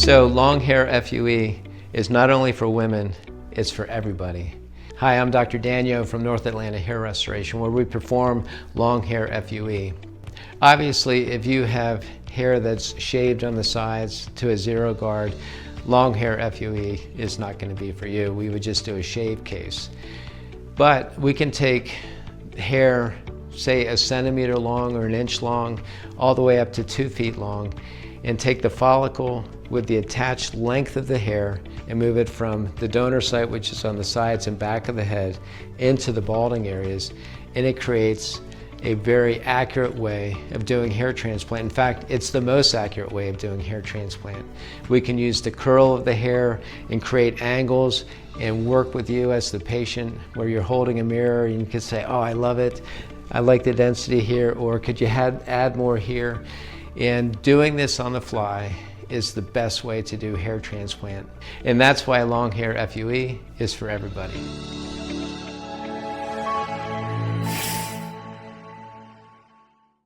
So long hair FUE is not only for women, it's for everybody. Hi, I'm Dr. Danyo from North Atlanta Hair Restoration, where we perform long hair FUE. Obviously, if you have hair that's shaved on the sides to a zero guard, long hair FUE is not going to be for you. We would just do a shave case. But we can take hair, say a centimeter long or an inch long, all the way up to 2 feet long, and take the follicle with the attached length of the hair and move it from the donor site, which is on the sides and back of the head, into the balding areas, and it creates a very accurate way of doing hair transplant. In fact, it's the most accurate way of doing hair transplant. We can use the curl of the hair and create angles and work with you as the patient, where you're holding a mirror and you can say, oh, I love it, I like the density here, or could you add more here? And doing this on the fly is the best way to do hair transplant. And that's why long hair FUE is for everybody.